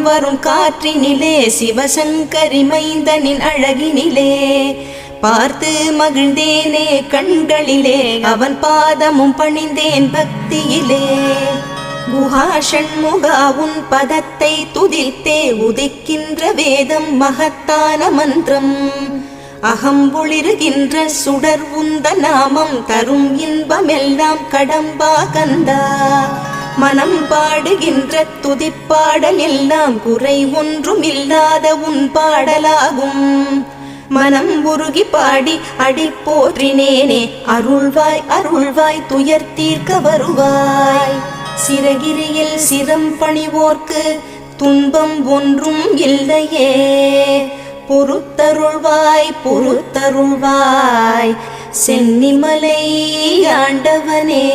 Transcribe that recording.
வரும் காற்றினிலே சிவசங்கரி மைந்தனின் அழகினிலே பார்த்து மகிழ்ந்தேனே கண்களிலே அவன் பாதமும் பணிந்தேன் பக்தியிலே குஹா ஷண்முகா உன் பதத்தை துதித்தே உதிக்கின்ற வேதம் மகத்தான மந்திரம் அகம்பொளிருகின்ற சுடர் உந்த நாமம் தரும் இன்பமெல்லாம் கடம்பா கந்தா மனம் பாடுகின்ற துதிப்பாடல் எல்லாம் குறை ஒன்றும் இல்லாத உன் பாடலாகும் மனம் உருகி பாடி அடி போற்றினேனே அருள்வாய் அருள்வாய் துயர் தீர்க்க வருவாய் சிறகிரியில் சிரம் பணிவோர்க்கு துன்பம் ஒன்றும் இல்லையே பொறுத்தருள்வாய் பொறுத்தருள்வாய் சென்னிமலை ஆண்டவனே.